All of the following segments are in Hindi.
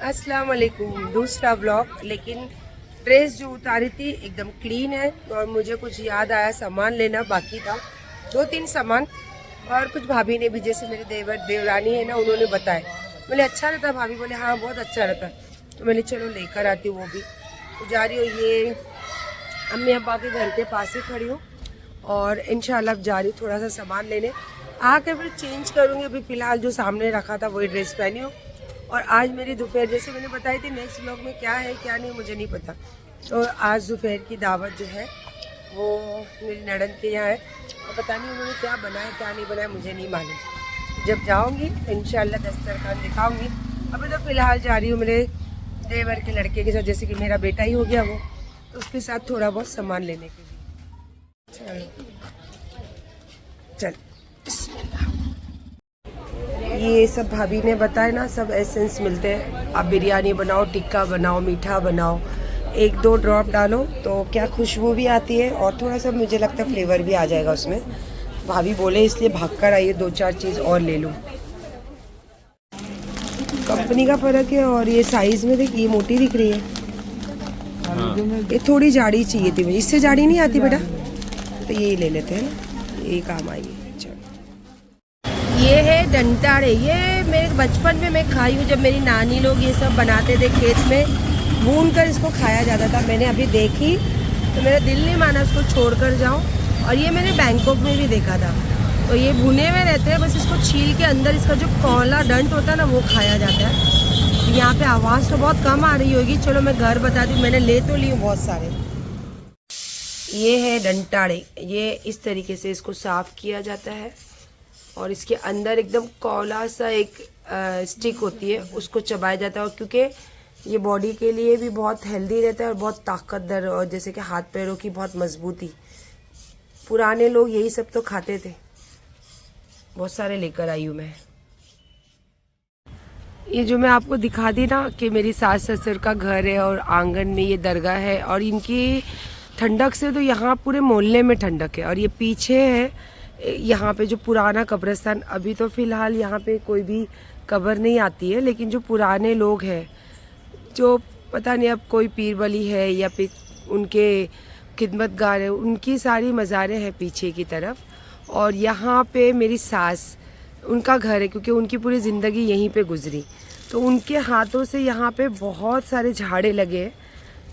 अस्सलाम वालेकुम। दूसरा ब्लॉग, लेकिन ड्रेस जो उतारी थी एकदम क्लीन है और मुझे कुछ याद आया, सामान लेना बाकी था, 2-3 सामान। और कुछ भाभी ने भी, जैसे मेरे देवरानी है ना, उन्होंने बताया। बोले अच्छा रहता, भाभी बोले हाँ बहुत अच्छा रहता, तो मैंने चलो लेकर आती हूँ वो भी। तो जा रही हूँ, ये अम्मी अब्बा के घर के पास ही खड़ी हूँ और इंशाल्लाह अब जा रही हूँ थोड़ा सा सामान लेने, आके फिर चेंज करूँगी। अभी फ़िलहाल जो सामने रखा था वही ड्रेस पहनी हूँ। और आज मेरी दोपहर, जैसे मैंने बताई थी, नेक्स्ट व्लॉग में क्या है क्या नहीं मुझे नहीं पता। तो आज दोपहर की दावत जो है वो मेरी नड़न के यहाँ है, और पता नहीं उन्होंने क्या बनाया क्या नहीं बनाया, मुझे नहीं मालूम। जब जाऊँगी इंशाल्लाह दस्तरखान दिखाऊँगी। अभी तो फ़िलहाल जा रही हूँ मेरे देवर के लड़के के साथ, जैसे कि मेरा बेटा ही हो गया वो, तो उसके साथ थोड़ा बहुत सामान लेने के लिए। चल ये सब भाभी ने बताया ना, सब एसेंस मिलते हैं। आप बिरयानी बनाओ, टिक्का बनाओ, मीठा बनाओ, 1-2 ड्रॉप डालो तो क्या खुशबू भी आती है और थोड़ा सा मुझे लगता है फ्लेवर भी आ जाएगा उसमें। भाभी बोले इसलिए भाग कर आइए, 2-4 चीज़ और ले लूँ। कंपनी का फ़र्क है और ये साइज़ में देखिए, ये मोटी दिख रही है। हाँ। ये थोड़ी जाड़ी चाहिए थी मुझे, इससे जाड़ी नहीं आती बेटा, तो यही ले लेते हैं ना, यही काम आएगी। ये है डंटाड़े, ये मेरे बचपन में मैं खाई हूँ, जब मेरी नानी लोग ये सब बनाते थे खेत में, भून कर इसको खाया जाता था। मैंने अभी देखी तो मेरा दिल नहीं माना उसको छोड़ कर जाऊँ, और ये मैंने बैंकॉक में भी देखा था। तो ये भुने हुए रहते हैं, बस इसको छील के अंदर इसका जो कौला डंट होता है ना वो खाया जाता है। यहाँ पे आवाज़ तो बहुत कम आ रही होगी, चलो मैं घर बता दूँ, मैंने ले तो ली हूँ बहुत सारे। ये है डंटाड़े, ये इस तरीके से इसको साफ़ किया जाता है और इसके अंदर एकदम कौला सा एक स्टिक होती है, उसको चबाया जाता है। और क्योंकि ये बॉडी के लिए भी बहुत हेल्दी रहता है और बहुत ताकतवर, और जैसे कि हाथ पैरों की बहुत मजबूती, पुराने लोग यही सब तो खाते थे। बहुत सारे लेकर आई हूँ मैं। ये जो मैं आपको दिखा दी ना कि मेरी सास ससुर का घर है और आंगन में ये दरगाह है, और इनकी ठंडक से तो यहाँ पूरे मोहल्ले में ठंडक है। और ये पीछे है यहाँ पे जो पुराना कब्रिस्तान, अभी तो फ़िलहाल यहाँ पे कोई भी कब्र नहीं आती है, लेकिन जो पुराने लोग हैं, जो पता नहीं अब कोई पीर वली है या फिर उनके खिदमतगार है, उनकी सारी मज़ारें हैं पीछे की तरफ। और यहाँ पे मेरी सास, उनका घर है, क्योंकि उनकी पूरी ज़िंदगी यहीं पे गुजरी, तो उनके हाथों से यहाँ पे बहुत सारे झाड़े लगे हैं,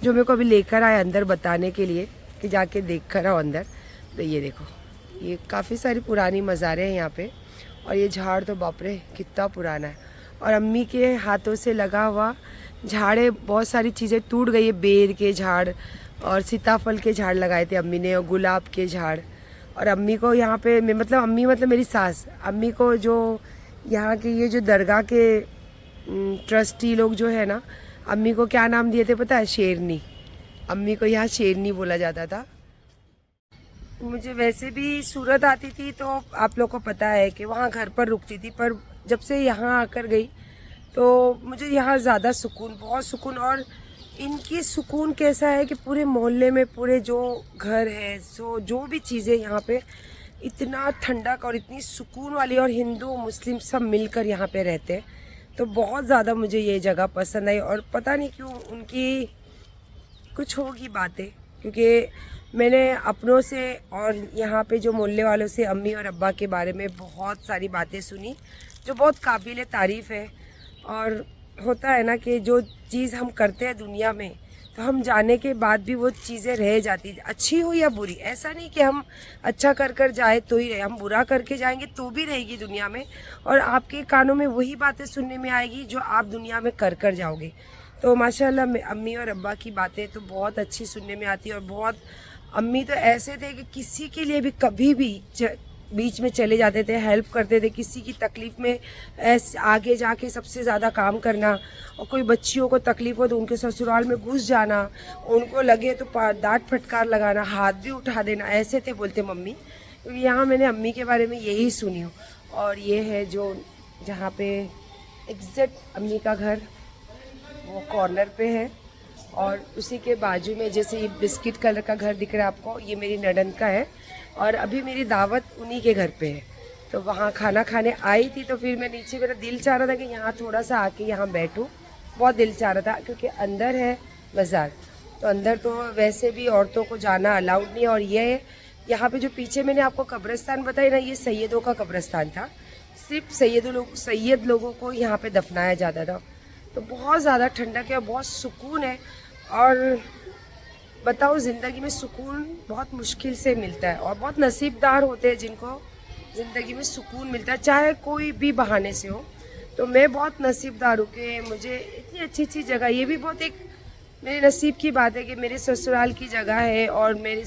जो मेरे को अभी लेकर आए अंदर बताने के लिए कि जाके देख कर आओ अंदर। तो ये देखो, ये काफ़ी सारी पुरानी मज़ारें हैं यहाँ पे, और ये झाड़ तो बाप रे कितना पुराना है। और अम्मी के हाथों से लगा हुआ झाड़े, बहुत सारी चीज़ें टूट गई है। बेर के झाड़ और सीताफल के झाड़ लगाए थे अम्मी ने, और गुलाब के झाड़। और अम्मी को यहाँ पे, मतलब अम्मी मतलब मेरी सास, अम्मी को जो यहाँ के ये जो दरगाह के ट्रस्टी लोग जो है ना, अम्मी को क्या नाम दिए थे पता है? शेरनी। अम्मी को यहाँ शेरनी बोला जाता था। मुझे वैसे भी सूरत आती थी तो आप लोग को पता है कि वहाँ घर पर रुकती थी, पर जब से यहाँ आकर गई तो मुझे यहाँ ज़्यादा सुकून, बहुत सुकून। और इनकी सुकून कैसा है कि पूरे मोहल्ले में, पूरे जो घर है, जो भी चीज़ें यहाँ पे इतना ठंडक और इतनी सुकून वाली, और हिंदू मुस्लिम सब मिलकर यहाँ पे रहते हैं, तो बहुत ज़्यादा मुझे ये जगह पसंद आई। और पता नहीं क्यों उनकी कुछ होगी बातें, क्योंकि मैंने अपनों से और यहाँ पे जो मोहल्ले वालों से अम्मी और अब्बा के बारे में बहुत सारी बातें सुनी, जो बहुत काबिल तारीफ़ है। और होता है ना कि जो चीज़ हम करते हैं दुनिया में, तो हम जाने के बाद भी वो चीज़ें रह जाती, अच्छी हो या बुरी। ऐसा नहीं कि हम अच्छा कर जाए तो ही रहे, हम बुरा करके जाएंगे तो भी रहेगी दुनिया में, और आपके कानों में वही बातें सुनने में आएगी जो आप दुनिया में कर जाओगे। तो माशाल्लाह अम्मी और अब्बा की बातें तो बहुत अच्छी सुनने में आती है। और बहुत, अम्मी तो ऐसे थे कि किसी के लिए भी कभी भी बीच में चले जाते थे, हेल्प करते थे, किसी की तकलीफ़ में ऐसे आगे जाके सबसे ज़्यादा काम करना। और कोई बच्चियों को तकलीफ़ हो तो उनके ससुराल में घुस जाना, उनको लगे तो डांट फटकार लगाना, हाथ भी उठा देना, ऐसे थे बोलते मम्मी। क्योंकि यहाँ मैंने अम्मी के बारे में यही सुनी हूँ। और ये है जो जहाँ पे एग्जैक्ट अम्मी का घर, वो कॉर्नर पे है, और उसी के बाजू में जैसे ये बिस्किट कलर का घर दिख रहा है आपको, ये मेरी ननद का है। और अभी मेरी दावत उन्हीं के घर पे है, तो वहाँ खाना खाने आई थी, तो फिर मैं नीचे, मेरा दिल चाह रहा था कि यहाँ थोड़ा सा आके यहाँ बैठूँ, बहुत दिल चाह रहा था क्योंकि अंदर है बाज़ार, तो अंदर तो वैसे भी औरतों को जाना अलाउड नहीं है। और ये यहाँ पे जो पीछे मैंने आपको कब्रिस्तान बताया ना, ये सैयदों का कब्रिस्तान था, सिर्फ सैयद लोगों को यहाँ पे दफनाया जाता था। तो बहुत ज़्यादा ठंडक है और बहुत सुकून है। और बताओ, ज़िंदगी में सुकून बहुत मुश्किल से मिलता है और बहुत नसीबदार होते हैं जिनको ज़िंदगी में सुकून मिलता है, चाहे कोई भी बहाने से हो। तो मैं बहुत नसीबदार हूँ कि मुझे इतनी अच्छी अच्छी जगह, ये भी बहुत एक मेरे नसीब की बात है कि मेरे ससुराल की जगह है। और मेरी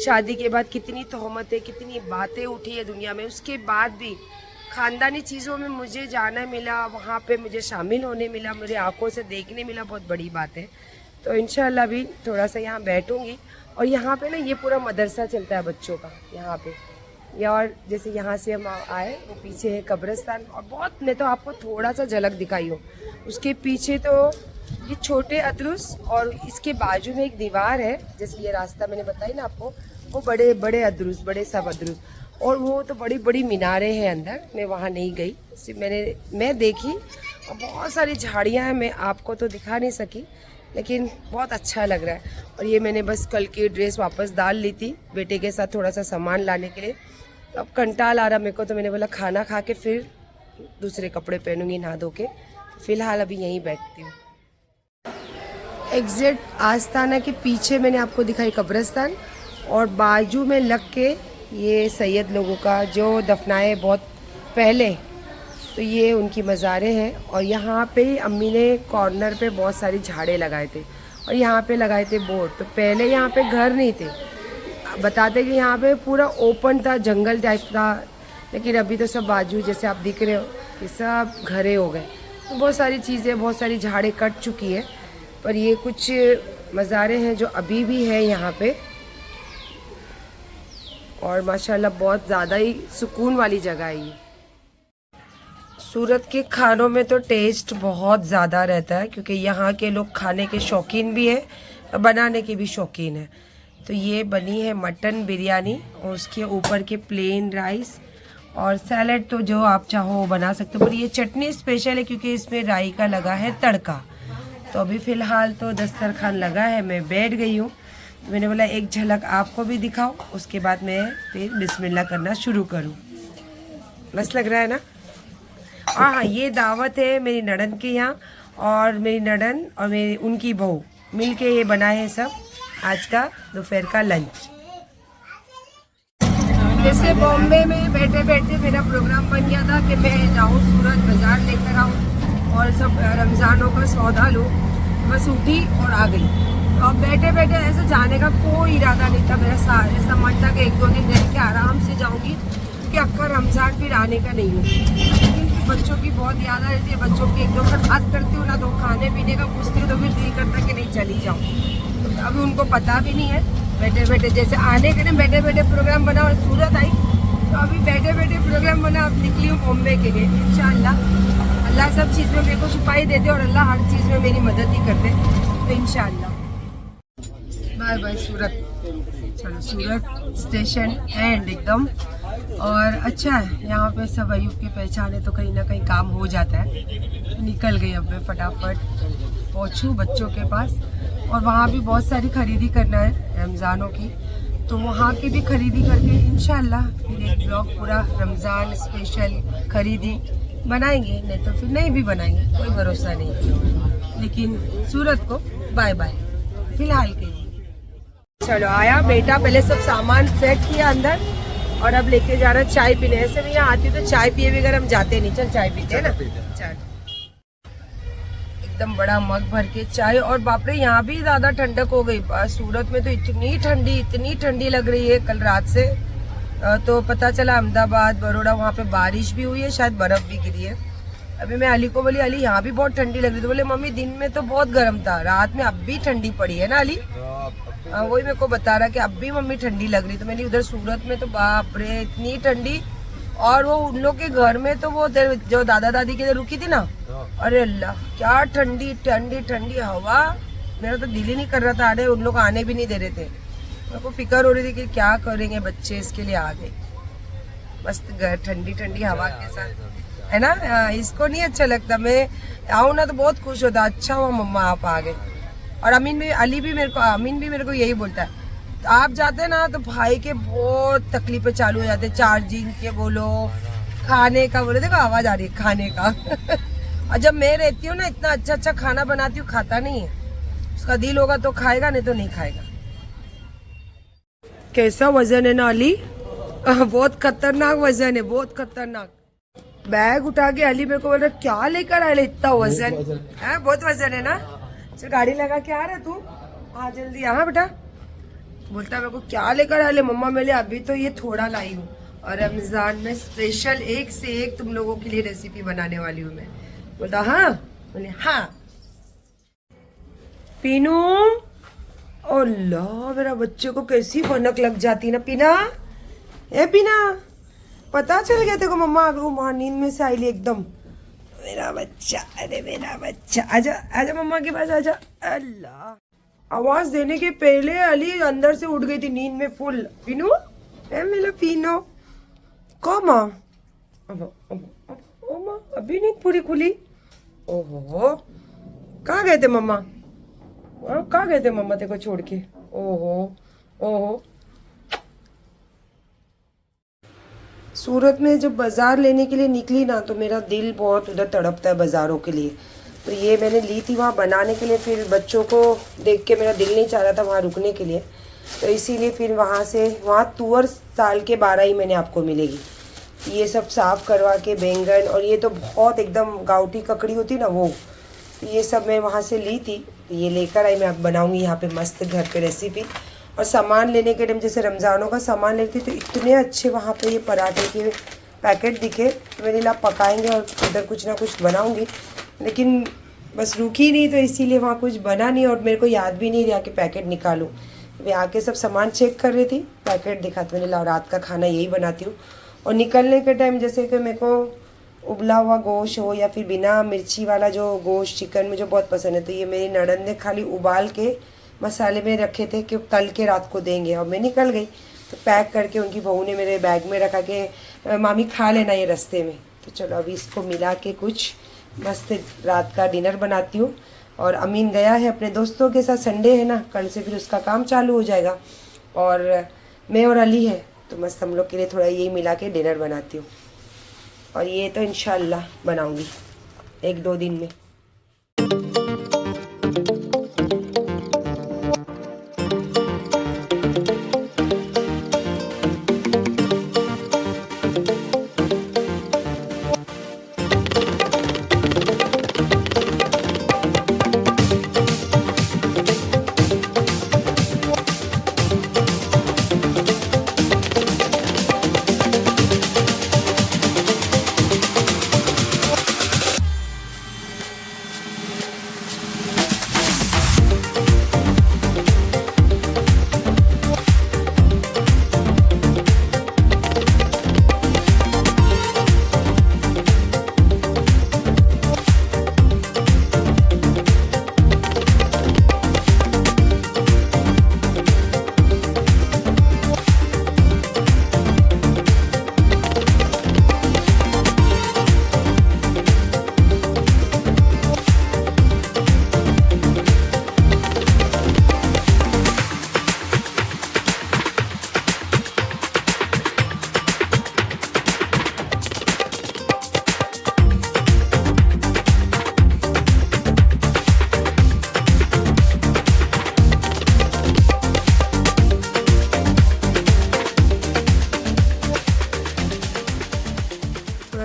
शादी के बाद कितनी तोहमतें, कितनी बातें उठी है दुनिया में, उसके बाद भी ख़ानदानी चीज़ों में मुझे जाना मिला, वहाँ पे मुझे शामिल होने मिला, मेरे आंखों से देखने मिला, बहुत बड़ी बात है। तो इंशाल्लाह भी थोड़ा सा यहाँ बैठूँगी। और यहाँ पे ना ये पूरा मदरसा चलता है बच्चों का यहाँ पे। या और जैसे यहाँ से हम आए, वो पीछे है कब्रिस्तान। और बहुत, मैं तो आपको थोड़ा सा झलक दिखाई हूँ, उसके पीछे तो ये छोटे अदरुस और इसके बाजू में एक दीवार है, जैसे ये रास्ता मैंने बताई ना आपको, वो बड़े बड़े अदरुस, बड़े सब अदरुस। और वो तो बड़ी बड़ी मीनारें हैं अंदर, मैं वहाँ नहीं गई, सिर्फ मैं देखी। और बहुत सारी झाड़ियाँ हैं, मैं आपको तो दिखा नहीं सकी, लेकिन बहुत अच्छा लग रहा है। और ये मैंने बस कल की ड्रेस वापस डाल ली थी बेटे के साथ थोड़ा सा सामान लाने के लिए। तो अब कंटाल आ रहा मेरे को, तो मैंने बोला खाना खा के फिर दूसरे कपड़े पहनूंगी नहा धो के। फ़िलहाल अभी यहीं बैठती हूँ। एग्जैक्ट आस्ताना के पीछे मैंने आपको दिखाई कब्रिस्तान, और बाजू में लग के ये सैयद लोगों का जो दफनाए बहुत पहले, तो ये उनकी मज़ारें हैं। और यहाँ पे अम्मी ने कॉर्नर पे बहुत सारी झाड़ें लगाए थे और यहाँ पे लगाए थे बोर्ड। तो पहले यहाँ पे घर नहीं थे, बताते कि यहाँ पे पूरा ओपन था, जंगल टाइप था। लेकिन अभी तो सब बाजू जैसे आप दिख रहे हो ये सब घरे हो गए। तो बहुत सारी चीज़ें, बहुत सारी झाड़ें कट चुकी है, पर ये कुछ मज़ारें हैं जो अभी भी है यहाँ पे। और माशाल्लाह बहुत ज़्यादा ही सुकून वाली जगह है ये। सूरत के खानों में तो टेस्ट बहुत ज़्यादा रहता है, क्योंकि यहाँ के लोग खाने के शौकीन भी है और बनाने के भी शौकीन है। तो ये बनी है मटन बिरयानी, और उसके ऊपर के प्लेन राइस और सैलड, तो जो आप चाहो वो बना सकते हो। पर ये चटनी स्पेशल है क्योंकि इसमें राई का लगा है तड़का। तो अभी फ़िलहाल तो दस्तरखान लगा है, मैं बैठ गई हूँ। मैंने बोला एक झलक आपको भी दिखाओ, उसके बाद मैं फिर बिस्मिल्लाह करना शुरू करूँ। मस्त लग रहा है ना? हाँ, ये दावत है मेरी नड़न के यहाँ, और मेरी नड़न और मेरी उनकी बहू मिल के ये बनाए हैं सब आज का दोपहर का लंच। जैसे बॉम्बे में बैठे बैठे मेरा प्रोग्राम बन गया था कि मैं जाऊँ सूरत बाज़ार लेकर आऊँ और सब रमज़ानों का सौदा लूँ, बस उठी और आ गई। तो अब बैठे बैठे ऐसे जाने का कोई इरादा नहीं था मेरा। ऐसा मन था कि 1-2 दिन रह के आराम से जाऊँगी, क्योंकि आपका रमज़ान फिर आने का नहीं है। बच्चों की बहुत याद आ रही थी, बच्चों की 1-2 बार बात करती हूँ ना, तो खाने पीने का पूछती हूँ, तो फिर दिल करता कि नहीं चली जाऊँ। तो अभी उनको पता भी नहीं है, बैठे बैठे जैसे आने के लिए बैठे बैठे प्रोग्राम बना और सूरत आई, तो अभी बैठे बैठे प्रोग्राम बना, अब निकली हूँ बॉम्बे के लिए। इंशाअल्लाह अल्लाह सब चीज़ में मेरे को छुपाई देते और अल्लाह हर चीज़ में मेरी मदद ही करते। तो इंशाअल्लाह बाय बाय सूरत। चलो, सूरत स्टेशन एंड एकदम। और अच्छा है यहाँ पे सब अयूब की पहचान है, तो कहीं ना कहीं काम हो जाता है। तो निकल गई अब मैं फटाफट पहुँचूँ बच्चों के पास। और वहाँ भी बहुत सारी खरीदी करना है रमज़ानों की, तो वहाँ की भी खरीदी करके इंशाअल्लाह फिर एक ब्लॉग पूरा रमज़ान स्पेशल खरीदी बनाएंगे, नहीं तो फिर नहीं भी बनाएंगे, कोई भरोसा नहीं। लेकिन सूरत को बाय बाय फिलहाल के लिए। चलो, आया बेटा, पहले सब सामान सेट किया अंदर, और अब लेके जा रहा है चाय पीने। ऐसे भी यहाँ आती तो चाय पिए बगैर हम जाते नहीं। चल चाय पीते हैं ना, चाय एकदम बड़ा मग भर के चाय। और बाप रे, यहाँ भी ज्यादा ठंडक हो गई। सूरत में तो इतनी ठंडी लग रही है कल रात से। तो पता चला अहमदाबाद, बड़ौदा, वहाँ पे बारिश भी हुई है, शायद बर्फ भी गिरी है। अभी मैं अली को बोली, अली यहाँ भी बहुत ठंडी लग रही थी। बोले मम्मी दिन में तो बहुत गर्म था, रात में अब भी ठंडी पड़ी है ना अली। वही मेरे को बता रहा कि अब भी मम्मी ठंडी लग रही। तो मैंने उधर सूरत में तो बाप रे इतनी ठंडी। और वो उन लोग के घर में तो वो जो दादा दादी के रुकी थी ना, अरे अल्लाह क्या ठंडी ठंडी ठंडी हवा। मेरा तो दिल ही नहीं कर रहा था, अरे उन लोग आने भी नहीं दे रहे थे। मेरे को फिक्र हो रही थी कि क्या करेंगे बच्चे, इसके लिए आ गए। मस्त ठंडी ठंडी हवा के साथ है ना। इसको नहीं अच्छा लगता, मैं आऊँ ना तो बहुत खुश होता, अच्छा हुआ मम्मा आप आ गए। और अमीन भी, अली भी मेरे को, अमीन भी मेरे को यही बोलता है, तो आप जाते ना तो भाई के बहुत तकलीफें चालू हो जाते, चार्जिंग के बोलो, खाने का बोलो, देखो आवाज आ रही है खाने का और जब मैं रहती हूँ ना, इतना अच्छा अच्छा खाना बनाती हूँ, खाता नहीं है। उसका दिल होगा तो खाएगा, नहीं तो नहीं खाएगा। कैसा वजन है ना अली बहुत खतरनाक वजन है, बहुत खतरनाक। बैग उठा के अली मेरे को बोल रहा क्या लेकर आए इतना वजन है, बहुत वजन है ना। चल गाड़ी लगा के आ रहा तू, हाँ जल्दी यहाँ बेटा। बोलता मेरे को क्या लेकर आए मम्मा, मेरे अभी तो ये थोड़ा लाई हूँ, और रमजान में स्पेशल एक से एक तुम लोगों के लिए रेसिपी बनाने वाली हूँ मैं। बोलता हाँ, बोले हाँ। पीनू, अल्लाह मेरा बच्चे को कैसी भनक लग जाती ना। पीना, ए पीना, पता चल गया तेरे को मम्मा आ गई, मां नींद में से आई ली एकदम। मेरा बच्चा, अरे मेरा बच्चा, आजा आजा मम्मा के पास आजा। अल्लाह, आवाज देने के पहले अली अंदर से उठ गई थी नींद में फुल। पीनू, ए मेरा पीनो, को माँ, अभी नींद पूरी खुली। ओहो, कहाँ गए थे मम्मा, कहाँ गए थे मम्मा तेरे को छोड़ के। ओहो ओहो, सूरत में जब बाजार लेने के लिए निकली ना तो मेरा दिल बहुत उधर तड़पता है बाजारों के लिए। तो ये मैंने ली थी वहाँ बनाने के लिए, फिर बच्चों को देख के मेरा दिल नहीं चाह रहा था वहाँ रुकने के लिए, तो इसीलिए फिर वहाँ से, वहाँ तुअर साल के 12 ही मैंने आपको मिलेगी। ये सब साफ़ करवा के बैंगन, और ये तो बहुत एकदम गाउटी ककड़ी होती ना वो, तो ये सब मैं वहाँ से ली थी। ये लेकर आई, मैं अब बनाऊँगी यहाँ पे मस्त घर पे रेसिपी। और सामान लेने के टाइम जैसे रमज़ानों का सामान लेती तो इतने अच्छे वहाँ पे ये पराठे के पैकेट दिखे, तो मैंने ला पकाएंगे और उधर कुछ ना कुछ बनाऊँगी, लेकिन बस रुकी नहीं तो इसीलिए वहाँ कुछ बना नहीं, और मेरे को याद भी नहीं रहा कि पैकेट निकालूँ। मैं आके सब सामान चेक कर रही थी, पैकेट दिखा तो मैंने ला रात का खाना यही बनाती हूँ। और निकलने के टाइम जैसे कि मेरे को उबला हुआ गोश्त हो या फिर बिना मिर्ची वाला जो गोश्त चिकन मुझे बहुत पसंद है, तो ये मेरी ननद ने खाली उबाल के मसाले में रखे थे कि तल के रात को देंगे, और मैं निकल गई तो पैक करके उनकी बहू ने मेरे बैग में रखा कि मामी खा लेना ये रास्ते में। तो चलो अभी इसको मिला के कुछ मस्त रात का डिनर बनाती हूँ। और अमीन गया है अपने दोस्तों के साथ, संडे है ना, कल से फिर उसका काम चालू हो जाएगा, और मैं और अली है, तो मस्त हम लोग के लिए थोड़ा यही मिला के डिनर बनाती हूँ। और ये तो इंशाल्लाह बनाऊँगी 1-2 दिन में।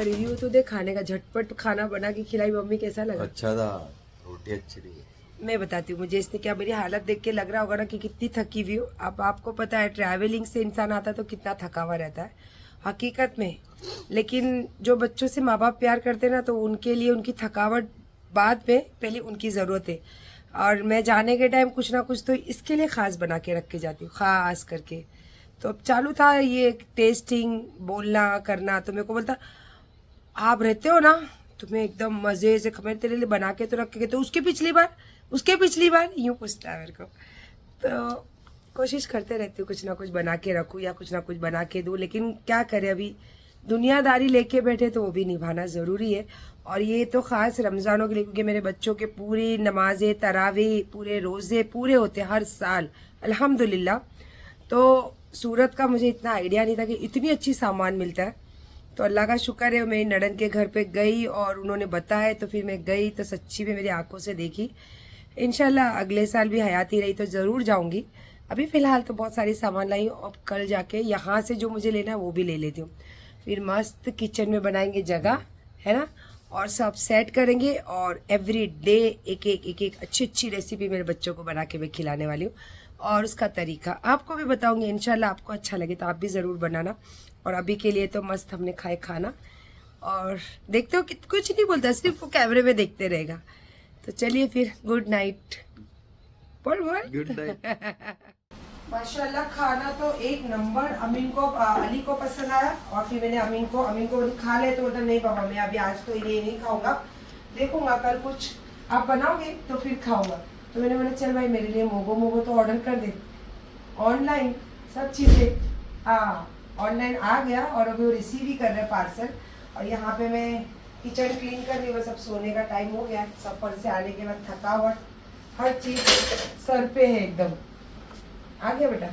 रिव्यू तो दे खाने का, झटपट खाना बना के खिलाई मम्मी, कैसा लगा? अच्छा था, रोटी अच्छी थी। मैं बताती हूँ, मुझे इसने क्या, मेरी हालत देख के लग रहा होगा ना कि कितनी थकी हुई हूँ। अब आपको पता है ट्रैवलिंग से इंसान आता तो कितना थका हुआ रहता है हकीकत में, लेकिन जो बच्चों से माँ बाप प्यार करते हैं ना, तो उनके लिए उनकी थकावट बाद में, पहले उनकी ज़रूरत है। और मैं जाने के टाइम कुछ ना कुछ तो इसके लिए ख़ास बना के रख के जाती हूँ, ख़ास करके। तो अब चालू था ये टेस्टिंग, बोलना करना, तो मेरे को बोलता आप रहते हो ना, तुम्हें एकदम मज़े से खबर तेरे लिए बना के तो रख के, तो उसके पिछली बार यूँ पूछता है मेरे को। तो कोशिश करते रहती हूँ कुछ ना कुछ बना के रखूँ या कुछ ना कुछ बना के दूँ, लेकिन क्या करें, अभी दुनियादारी लेके बैठे तो वो भी निभाना ज़रूरी है। और ये तो ख़ास रमज़ानों के लिए, क्योंकि मेरे बच्चों के पूरी नमाज़ें तरावी पूरे रोज़े पूरे होते हैं हर साल अल्हम्दुलिल्लाह। तो सूरत का मुझे इतना आइडिया नहीं था कि इतनी अच्छी सामान मिलता है। तो अल्लाह का शुक्र है, मेरी नड़न के घर पे गई और उन्होंने बताया तो फिर मैं गई तो सच्ची में मेरी आंखों से देखी। इंशाल्लाह अगले साल भी हयाती रही तो ज़रूर जाऊंगी। अभी फ़िलहाल तो बहुत सारी सामान लाई हूँ, अब कल जाके यहाँ से जो मुझे लेना है वो भी ले लेती हूँ। फिर मस्त किचन में बनाएंगे जगह, है ना, और सब सेट करेंगे और एवरी डे एक एक अच्छी अच्छी रेसिपी मेरे बच्चों को बना के मैं खिलाने वाली हूँ। और उसका तरीका आपको भी बताऊंगी, इंशाल्लाह आपको अच्छा लगे तो आप भी ज़रूर बनाना। और अभी के लिए तो मस्त हमने खाए खाना और देखते हो कि कुछ नहीं बोलता, सिर्फ वो कैमरे में देखते रहेगा। तो चलिए फिर गुड नाइट। बोल बोल गुड नाइट। माशाल्लाह खाना तो एक नंबर। अमीन को अली को पसंद आया और फिर मैंने अमीन को खा ले तो मतलब नहीं पापा मैं अभी आज तो ये नहीं खाऊंगा, देखूंगा कल कुछ आप बनाओगे तो फिर खाऊंगा। तो मैंने बोला चल भाई मेरे लिए मोगो तो ऑर्डर कर दे ऑनलाइन, सब चीज़ें हाँ ऑनलाइन आ गया और अभी वो रिसीव ही कर रहे हैं पार्सल। और यहाँ पे मैं किचन क्लीन कर रही हूँ, बस अब सोने का टाइम हो गया। सफ़र से आने के बाद थकावट हर चीज़ सर पे है एकदम। आ गया बेटा,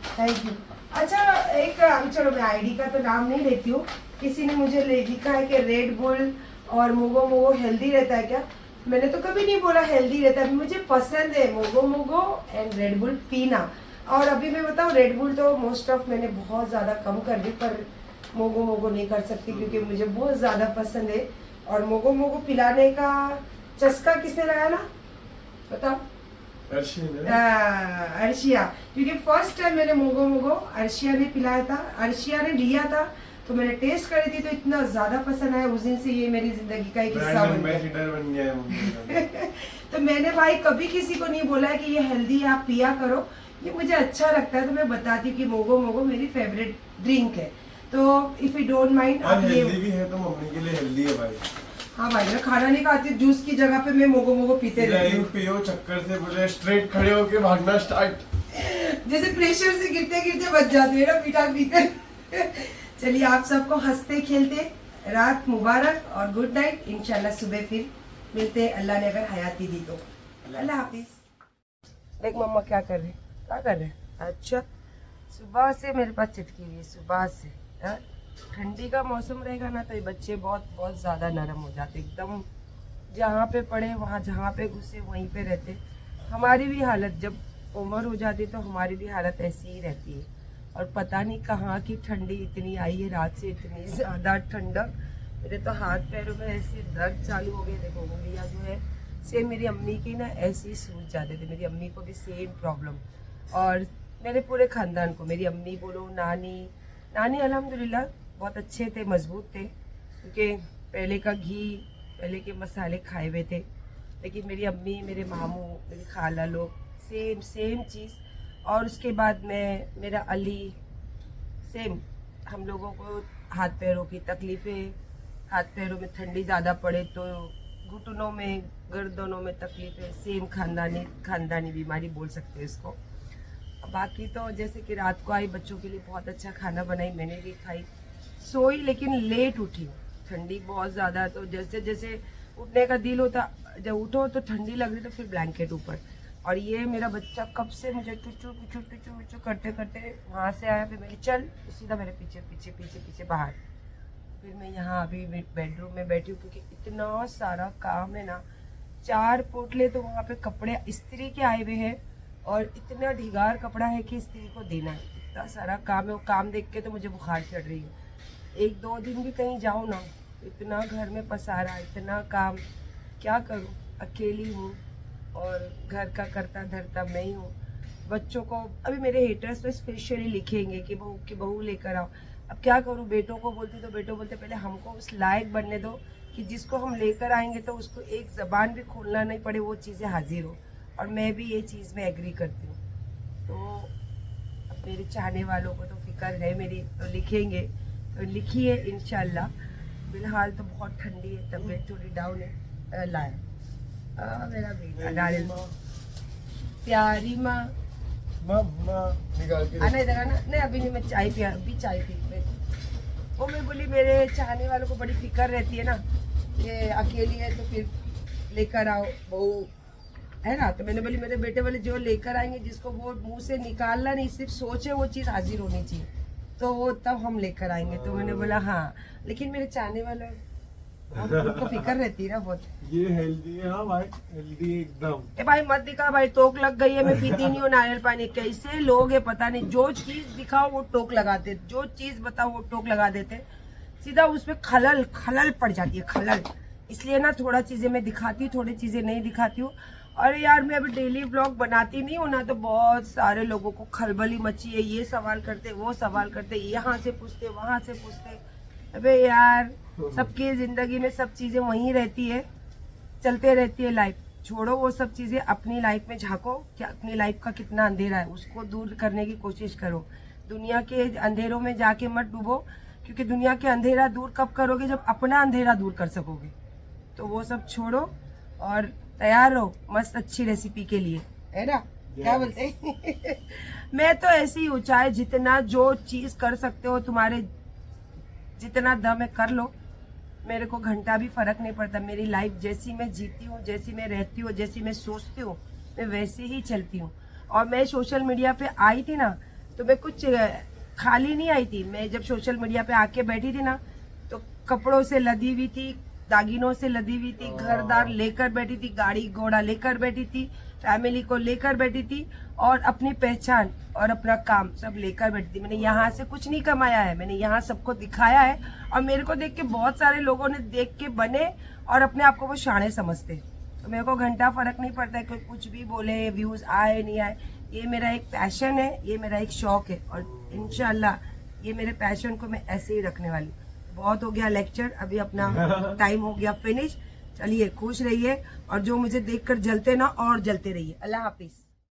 थैंक यू। अच्छा एक अभी चलो मैं आईडी का तो नाम नहीं लेती हूँ, किसी ने मुझे लिखा है कि रेड बुल और मोगो हेल्दी रहता है क्या? मैंने तो कभी नहीं बोला हेल्दी रहता है, मुझे पसंद है मोगो एंड रेड बुल पीना। और अभी मैं बताऊँ रेड बुल तो मोस्ट ऑफ मैंने बहुत ज़्यादा कम कर दी, पर मोगो नहीं कर सकती क्योंकि मुझे बहुत ज़्यादा पसंद है। और मोगो पिलाने का चस्का किसने लगाया ना बताओ? अर्शिया, क्योंकि फर्स्ट टाइम मैंने मोगो अर्शिया ने पिलाया था, अर्शिया ने लिया था तो मैंने टेस्ट करी थी तो इतना ज्यादा पसंद आया, उस दिन से ये मेरी जिंदगी का एक हिस्सा बन गया। तो मैंने भाई कभी किसी को नहीं बोला है कि ये हेल्दी है आप पिया करो, ये मुझे अच्छा लगता है तो मैं बताती हूँ कि मोगो मेरी फेवरेट ड्रिंक है। तो इफ यू डोंट माइंड आप ये भी है तो मम्मी के लिए हेल्दी है भाई। हाँ भाई मैं खाना नहीं खाती, जूस की जगह पे मैं मोगो पीते रहती हूँ। पियो चक्कर से बोले स्ट्रेट खड़े होके भागना स्टार्ट, जैसे प्रेशर से गिरते बच जाते हैं ना मीठा पीते। चलिए आप सबको हंसते खेलते रात मुबारक और गुड नाइट। इंशाल्लाह सुबह फिर मिलते हैं, अल्लाह ने अगर हयाती दी तो। अल्लाह हाफिज। देख मम्मा क्या कर रहे हैं? अच्छा सुबह से मेरे पास चिटकी हुई है, सुबह से। ठंडी का मौसम रहेगा ना तो ये बच्चे बहुत ज़्यादा नरम हो जाते, एकदम जहाँ पे पड़े वहाँ जहाँ पे घुसे वहीं पे रहते। हमारी भी हालत जब उम्र हो जाती तो हमारी भी हालत ऐसी ही रहती है। और पता नहीं कहाँ की ठंडी इतनी आई है, रात से इतनी ज़्यादा ठंडक, मेरे तो हाथ पैरों में ऐसे दर्द चालू हो गए। देखो उंगलियाँ जो है सेम मेरी अम्मी की ना ऐसे ही सूज जाते थे, मेरी अम्मी को भी सेम प्रॉब्लम। और मेरे पूरे ख़ानदान को, मेरी अम्मी बोलो नानी अल्हम्दुलिल्लाह बहुत अच्छे थे, मजबूत थे, क्योंकि पहले का घी पहले के मसाले खाए हुए थे। लेकिन मेरी अम्मी मेरे मामू मेरी खाला लोग सेम चीज़। और उसके बाद मेरा अली सेम, हम लोगों को हाथ पैरों की तकलीफ़ें, हाथ पैरों में ठंडी ज़्यादा पड़े तो घुटनों में गर्दनों में तकलीफ़ें, सेम खानदानी बीमारी बोल सकते हैं इसको। बाकी तो जैसे कि रात को आई बच्चों के लिए बहुत अच्छा खाना बनाई, मैंने भी खाई, सोई लेकिन लेट उठी, ठंडी बहुत ज़्यादा। तो जैसे उठने का दिल होता, जब उठो तो ठंडी लग रही तो फिर ब्लैंकेट ऊपर। और ये मेरा बच्चा कब से मुझे टुचू करते वहाँ से आया, फिर मैंने चल तो सीधा मेरे पीछे बाहर। फिर मैं यहाँ अभी बेडरूम में बैठी हूँ क्योंकि इतना सारा काम है ना, 4 पोटले तो वहाँ पे कपड़े इस्त्री के आए हुए हैं और इतना ढिगार कपड़ा है कि इस्त्री को देना है, इतना सारा काम है। वो काम देख के तो मुझे बुखार चढ़ रही है। 1-2 दिन भी कहीं जाऊँ ना, इतना घर में पसारा, इतना काम, क्या करूँ, अकेली हूँ और घर का करता धरता मैं ही हूँ। बच्चों को अभी मेरे हेटर्स तो स्पेशली लिखेंगे कि बहू लेकर आओ। अब क्या करूँ, बेटों को बोलती तो बेटों बोलते पहले हमको उस लायक बनने दो कि जिसको हम लेकर आएंगे तो उसको एक ज़बान भी खोलना नहीं पड़े, वो चीज़ें हाजिर हो। और मैं भी ये चीज़ में एग्री करती हूँ। तो अब मेरे चाहने वालों को तो फिक्र है मेरी, तो लिखेंगे तो लिखिए इंशाल्लाह। फिलहाल तो बहुत ठंडी है, तबीयत थोड़ी डाउन है। लाया मेरा बेटा डाल प्यारी माँ निकाल के आना इधर आना। नहीं अभी नहीं, मैं चाय पी, अभी चाय पी। वो मैं बोली मेरे चाहने वालों को बड़ी फिक्र रहती है ना, ये अकेली है तो फिर लेकर आओ बहू, है ना। तो मैंने बोली मेरे बेटे वाले जो लेकर आएंगे, जिसको वो मुंह से निकालना नहीं, सिर्फ सोचे वो चीज़ हाजिर होनी चाहिए, तो वो तब हम लेकर आएंगे। तो मैंने बोला हाँ, लेकिन मेरे चाहने वाले उनको फिक्र रहती है ना बहुत। ये हेल्दी है हाँ भाई, हेल्दी एकदम। ए भाई मत दिखा भाई, टोक लग गई है, मैं पीती नहीं हूँ नारियल पानी। कैसे लोग है पता नहीं, जो चीज दिखाओ वो टोक लगाते, जो चीज बताओ वो टोक लगा देते, सीधा उसमें खलल खलल पड़ जाती है, खलल। इसलिए ना थोड़ा चीजें मैं दिखाती हूँ, थोड़ी चीजें नहीं दिखाती हूँ। और यार मैं अभी डेली व्लॉग बनाती नहीं हूँ ना, तो बहुत सारे लोगों को खलबली मची है, ये सवाल करते वो सवाल करते, यहाँ से पूछते वहां से पूछते। अबे यार सबकी जिंदगी में सब चीजें वहीं रहती है, चलते रहती है लाइफ। छोड़ो वो सब चीजें, अपनी लाइफ में झांको कि अपनी लाइफ का कितना अंधेरा है, उसको दूर करने की कोशिश करो। दुनिया के अंधेरों में जाके मत डूबो, क्योंकि दुनिया के अंधेरा दूर कब करोगे, जब अपना अंधेरा दूर कर सकोगे। तो वो सब छोड़ो और तैयार रहो मस्त अच्छी रेसिपी के लिए, है ना। क्या बोलते हैं मैं तो ऐसी हूँ, चाहे जितना जो चीज कर सकते हो, तुम्हारे जितना दम है कर लो, मेरे को घंटा भी फर्क नहीं पड़ता। मेरी लाइफ जैसी मैं जीती हूँ, जैसी मैं रहती हूँ, जैसी मैं सोचती हूँ, मैं वैसे ही चलती हूँ। और मैं सोशल मीडिया पे आई थी ना, तो मैं कुछ खाली नहीं आई थी। मैं जब सोशल मीडिया पे आके बैठी थी ना, तो कपड़ों से लदी हुई थी, दागिनों से लदी हुई थी, घरदार लेकर बैठी थी, गाड़ी घोड़ा लेकर बैठी थी, फैमिली को लेकर बैठी थी, और अपनी पहचान और अपना काम सब लेकर बैठी थी। मैंने यहाँ से कुछ नहीं कमाया है, मैंने यहाँ सबको दिखाया है। और मेरे को देख के बहुत सारे लोगों ने देख के बने और अपने आप को वो शाणे समझते। तो मेरे को घंटा फर्क नहीं पड़ता है, कोई कुछ भी बोले, व्यूज आए नहीं आए। ये मेरा एक पैशन है, ये मेरा एक शौक है, और इंशाल्लाह ये मेरे पैशन को मैं ऐसे ही रखने वाली हूँ। बहुत हो गया लेक्चर, अभी अपना टाइम हो गया फिनिश। चलिए खुश रहिए, और जो मुझे देखकर जलते ना और जलते रहिए। अल्लाह हाफिज।